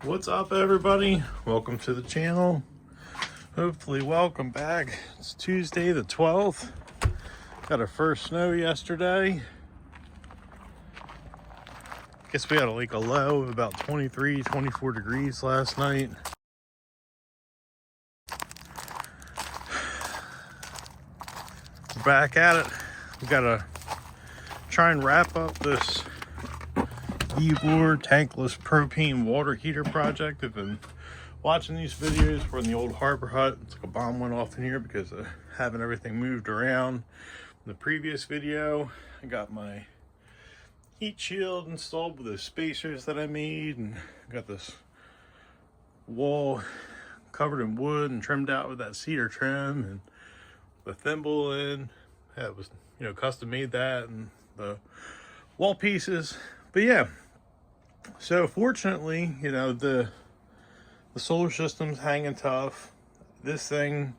What's up, everybody? Welcome to the channel. Hopefully welcome back. It's Tuesday the 12th. Got our first snow yesterday. Guess we had a low of about 23 24 degrees last night. We're back at it. We gotta try and wrap up this Vevor Tankless propane water heater project. I've been watching these videos. We're in the old harbor hut. It's like a bomb went off in here because of having everything moved around. In the previous video, I got my heat shield installed with those spacers that I made, and got this wall covered in wood and trimmed out with that cedar trim, and the thimble in. Yeah, it was, custom made that, and the wall pieces. But yeah, so fortunately, the solar system's hanging tough. This thing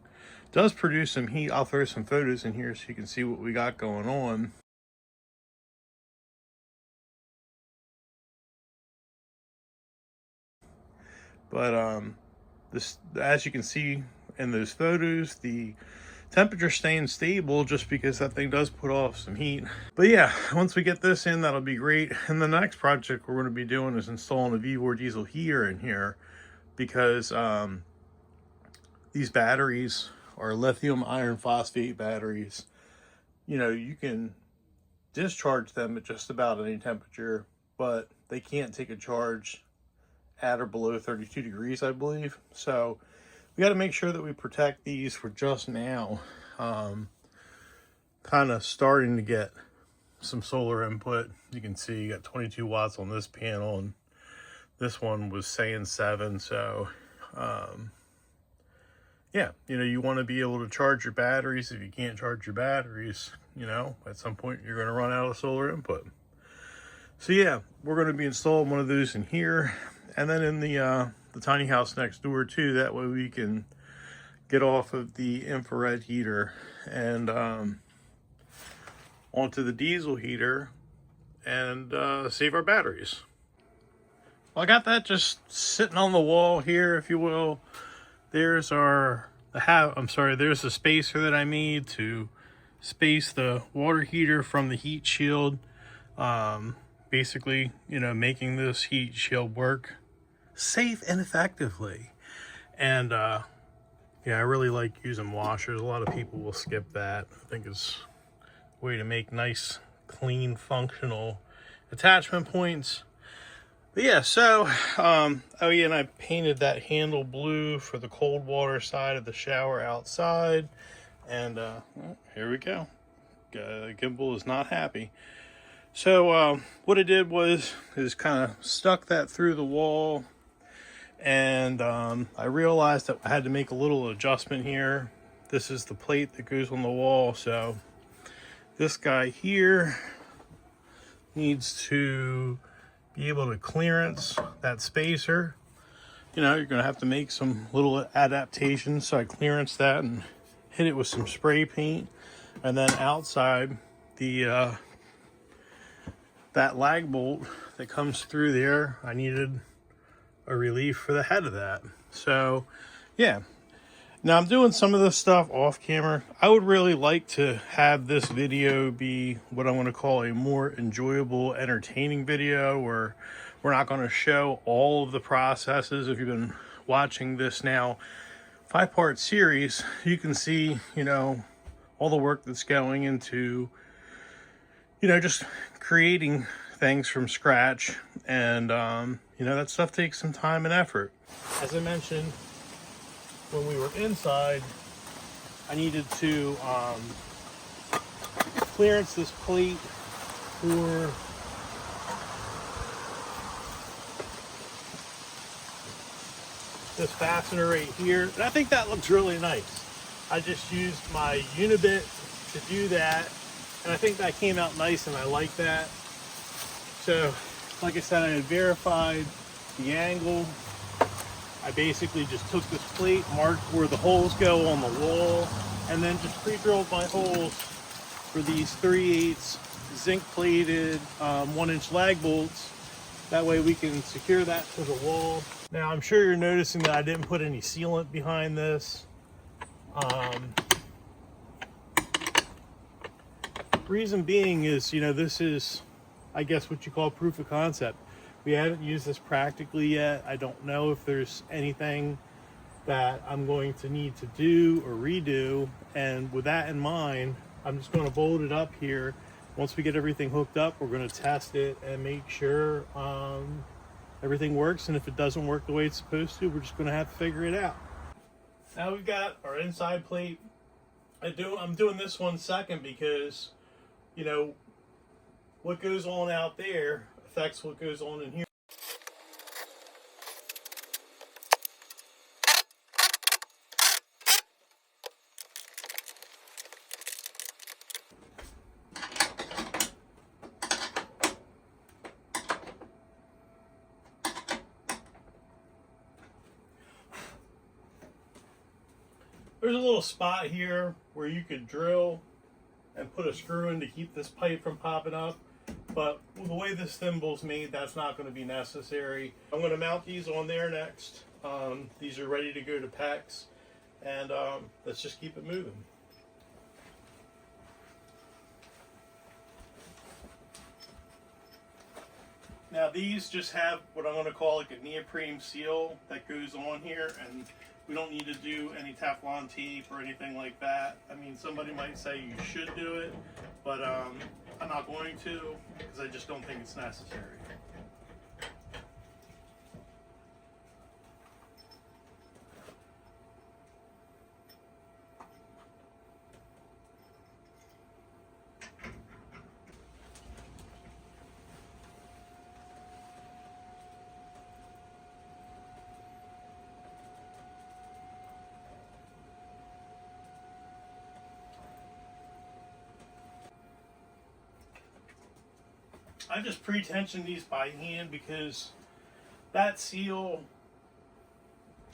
does produce some heat. I'll throw some photos in here so you can see what we got going on. But this, as you can see in those photos, the temperature staying stable just because that thing does put off some heat. But yeah, once we get this in, that'll be great. And the next project we're going to be doing is installing a Vevor diesel heater in here, because these batteries are lithium iron phosphate batteries. You can discharge them at just about any temperature, but they can't take a charge at or below 32 degrees, I believe. So we got to make sure that we protect these. For just now kind of starting to get some solar input. You can see you got 22 watts on this panel, and this one was saying 7. So yeah, you want to be able to charge your batteries. If you can't charge your batteries, at some point you're going to run out of solar input. So yeah, we're going to be installing one of those in here, and then in the tiny house next door too. That way we can get off of the infrared heater and onto the diesel heater and save our batteries. Well, I got that just sitting on the wall here, if you will. There's there's the spacer that I made to space the water heater from the heat shield. Basically, making this heat shield work safe and effectively. And yeah, I really like using washers. A lot of people will skip that. I think it's a way to make nice, clean, functional attachment points. But yeah, so oh yeah, and I painted that handle blue for the cold water side of the shower outside. And here we go. Gimbal is not happy. So what I did is kind of stuck that through the wall, and I realized that I had to make a little adjustment here. This is the plate that goes on the wall, so this guy here needs to be able to clearance that spacer. You're gonna have to make some little adaptations. So I clearance that and hit it with some spray paint, and then outside the that lag bolt that comes through there, I needed a relief for the head of that. So yeah, now I'm doing some of this stuff off camera. I would really like to have this video be what I want to call a more enjoyable, entertaining video, where we're not going to show all of the processes. If you've been watching this now 5-part series, you can see all the work that's going into just creating things from scratch. And that stuff takes some time and effort. As I mentioned, when we were inside, I needed to clearance this plate for this fastener right here, and I think that looks really nice. I just used my Unibit to do that, and I think that came out nice, and I like that. So like I said, I had verified the angle. I basically just took this plate, marked where the holes go on the wall, and then just pre-drilled my holes for these 3/8 zinc plated 1-inch lag bolts That way we can secure that to the wall. Now I'm sure you're noticing that I didn't put any sealant behind this. Reason being is, you know, this is, I guess, what you call proof of concept. We haven't used this practically yet. I don't know if there's anything that I'm going to need to do or redo. And with that in mind, I'm just going to bolt it up here. Once we get everything hooked up, we're going to test it and make sure everything works. And if it doesn't work the way it's supposed to, we're just going to have to figure it out. Now we've got our inside plate. I'm doing this one second because, you know, what goes on out there affects what goes on in here. There's a little spot here where you could drill and put a screw in to keep this pipe from popping up, but the way this thimble's made, that's not going to be necessary. I'm going to mount these on there next. These are ready to go to PEX, and let's just keep it moving. Now these just have what I'm going to call like a neoprene seal that goes on here, and we don't need to do any Teflon tape or anything like that. I mean, somebody might say you should do it, but I'm not going to because I just don't think it's necessary. I just pre-tension these by hand because that seal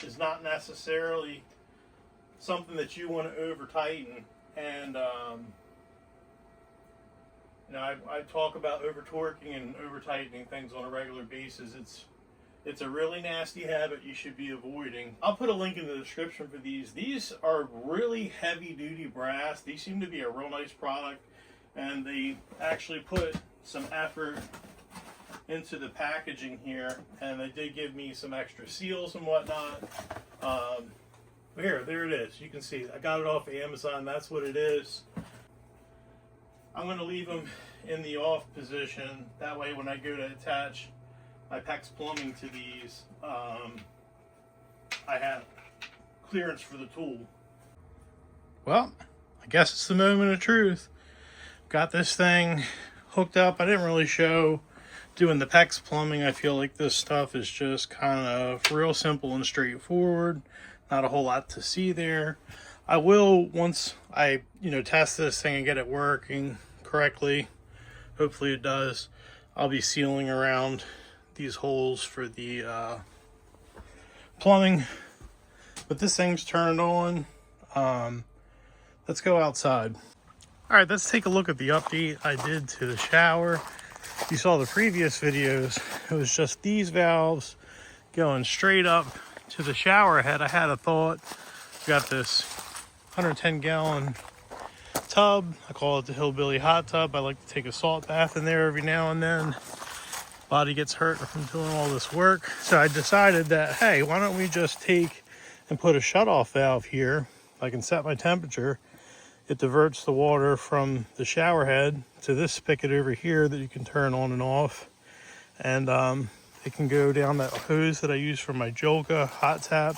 is not necessarily something that you want to over tighten. And you know, I talk about over torquing and over tightening things on a regular basis. It's a really nasty habit you should be avoiding. I'll put a link in the description for these. These are really heavy duty brass. These seem to be a real nice product, and they actually put some effort into the packaging here, and they did give me some extra seals and whatnot. There it is. You can see I got it off of Amazon. That's what it is. I'm going to leave them in the off position. That way when I go to attach my PEX plumbing to these, I have clearance for the tool. Well, I guess it's the moment of truth. Got this thing hooked up. I didn't really show doing the PEX plumbing. I feel like this stuff is just kind of real simple and straightforward. Not a whole lot to see there. I will, once I test this thing and get it working correctly, hopefully it does, I'll be sealing around these holes for the plumbing. But this thing's turned on. Let's go outside. All right, let's take a look at the update I did to the shower. You saw the previous videos. It was just these valves going straight up to the shower head. I had a thought. Got this 110 gallon tub. I call it the Hillbilly hot tub. I like to take a salt bath in there every now and then. Body gets hurt from doing all this work. So I decided that, hey, why don't we just take and put a shutoff valve here. I can set my temperature. It diverts the water from the shower head to this spigot over here that you can turn on and off. And it can go down that hose that I use for my Jolka hot tap.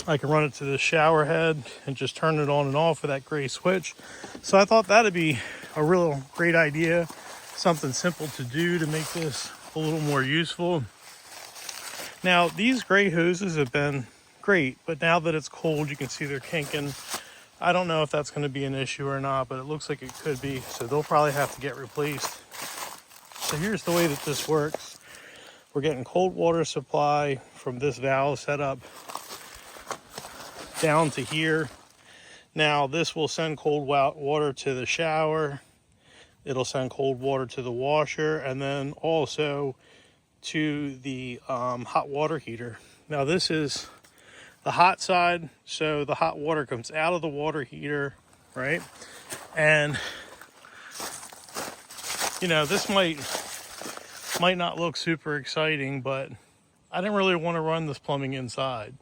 I can run it to the shower head and just turn it on and off with that gray switch. So I thought that'd be a real great idea. Something simple to do to make this a little more useful. Now, these gray hoses have been great, but now that it's cold, you can see they're kinking. I don't know if that's going to be an issue or not, but it looks like it could be, so they'll probably have to get replaced. So here's the way that this works. We're getting cold water supply from this valve setup down to here. Now this will send cold water to the shower. it'll send cold water to the washer and then also to the hot water heater. Now this is the hot side, so the hot water comes out of the water heater, right? And you know, this might not look super exciting, but I didn't really want to run this plumbing inside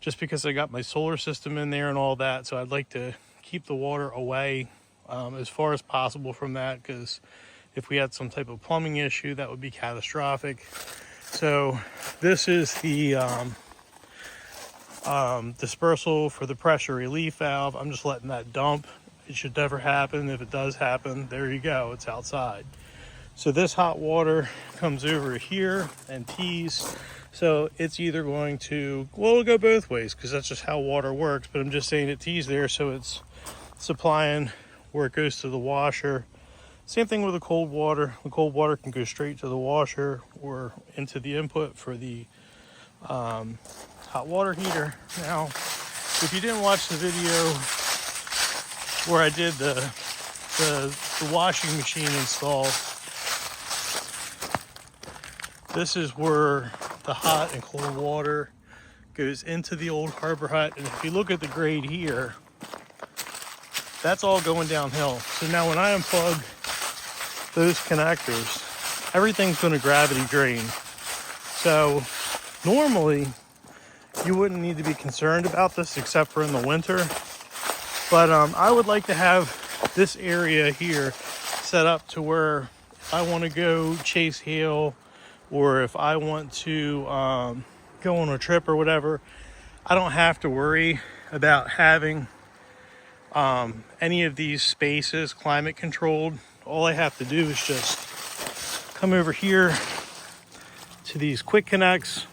just because I got my solar system in there and all that. So I'd like to keep the water away as far as possible from that, because if we had some type of plumbing issue, that would be catastrophic. So this is the dispersal for the pressure relief valve. I'm just letting that dump. It should never happen. If it does happen, there you go, it's outside. So this hot water comes over here and tees. So it's either going to, well, it'll go both ways because that's just how water works. But I'm just saying it tees there, so it's supplying where it goes to the washer. Same thing with the cold water. The cold water can go straight to the washer or into the input for the hot water heater. Now, if you didn't watch the video where I did the washing machine install, this is where the hot and cold water goes into the old harbor hut. And if you look at the grade here, that's all going downhill. So now when I unplug those connectors, everything's going to gravity drain. So normally you wouldn't need to be concerned about this except for in the winter. But I would like to have this area here set up to where if I want to go chase hail, or if I want to go on a trip or whatever, I don't have to worry about having any of these spaces climate controlled. All I have to do is just come over here to these quick connects,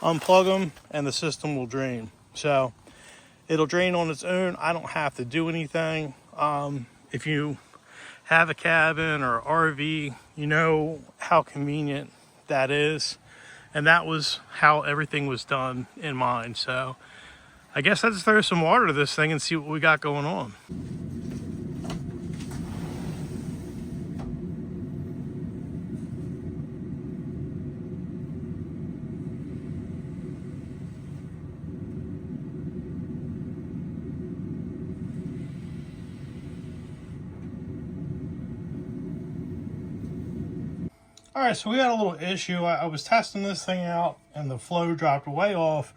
unplug them, and the system will drain. So it'll drain on its own. I don't have to do anything. If you have a cabin or RV, you know how convenient that is. And that was how everything was done in mine. So I guess let's throw some water to this thing and see what we got going on. All right, so we got a little issue. I was testing this thing out and the flow dropped way off.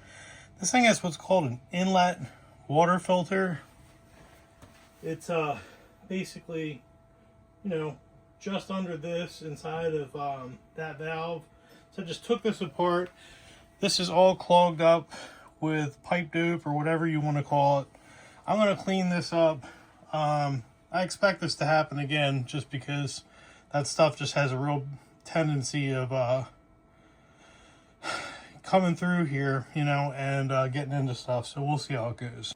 This thing has what's called an inlet water filter. It's basically, you know, just under this inside of that valve. So I just took this apart. This is all clogged up with pipe dope or whatever you want to call it. I'm going to clean this up. I expect this to happen again just because that stuff just has a real tendency of coming through here, you know, and getting into stuff. So we'll see how it goes.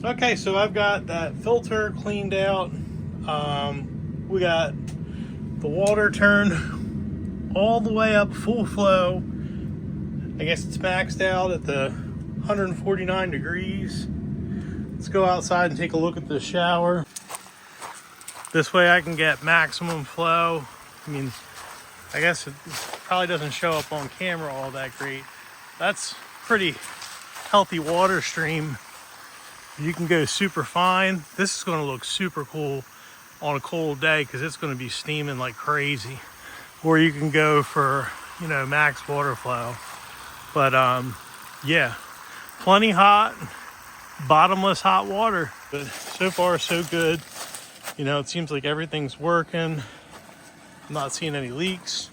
Okay, so I've got that filter cleaned out. We got the water turned all the way up full flow. I guess it's maxed out at the 149 degrees. Let's go outside and take a look at the shower. This way I can get maximum flow. I mean, I guess it probably doesn't show up on camera all that great. That's pretty healthy water stream. You can go super fine. This is going to look super cool on a cold day because it's going to be steaming like crazy. Or you can go for, you know, max water flow. But yeah, plenty hot, bottomless hot water. But so far so good. You know, it seems like everything's working. I'm not seeing any leaks.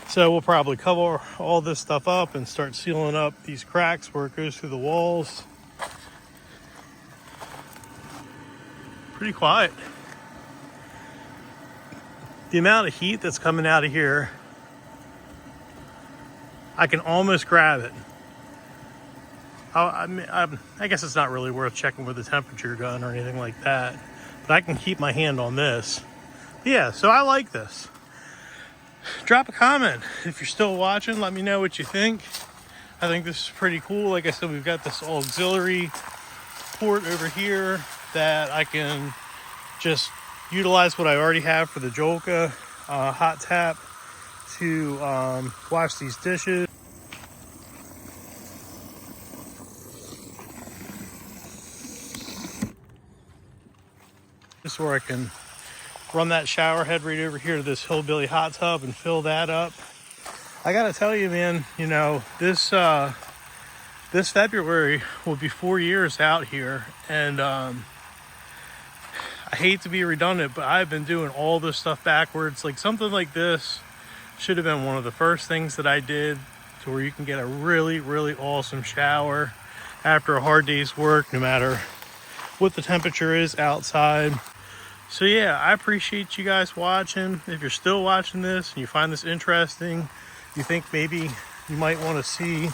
So we'll probably cover all this stuff up and start sealing up these cracks where it goes through the walls. Pretty quiet. The amount of heat that's coming out of here, I can almost grab it. I guess it's not really worth checking with a temperature gun or anything like that, but I can keep my hand on this. Yeah, so I like this. Drop a comment if you're still watching. Let me know what you think. I think this is pretty cool. Like I said, we've got this auxiliary port over here that I can just utilize what I already have for the Jolka hot tap to wash these dishes. This is where I can run that shower head right over here to this Hillbilly hot tub and fill that up. I gotta tell you, man, you know, this February will be 4 years out here, and I hate to be redundant, but I've been doing all this stuff backwards. Like, something like this should have been one of the first things that I did, to where you can get a really, really awesome shower after a hard day's work, no matter what the temperature is outside. So yeah, I appreciate you guys watching. If you're still watching this and you find this interesting, you think maybe you might want to see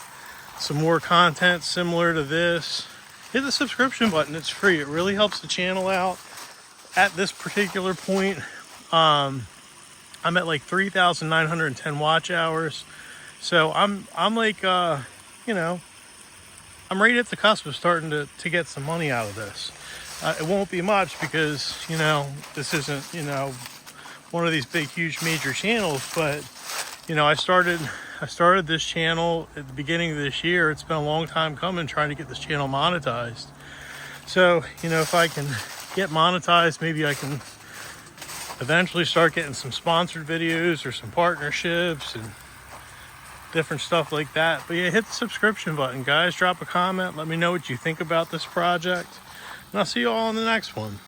some more content similar to this, hit the subscription button. It's free. It really helps the channel out. At this particular point, I'm at like 3,910 watch hours. So I'm like, you know, I'm right at the cusp of starting to get some money out of this. It won't be much because, you know, this isn't, you know, one of these big, huge, major channels. But, you know, I started this channel at the beginning of this year. It's been a long time coming, trying to get this channel monetized. So, you know, if I can get monetized, maybe I can eventually start getting some sponsored videos or some partnerships and different stuff like that. But yeah, hit the subscription button, guys. Drop a comment. Let me know what you think about this project. And I'll see you all in the next one.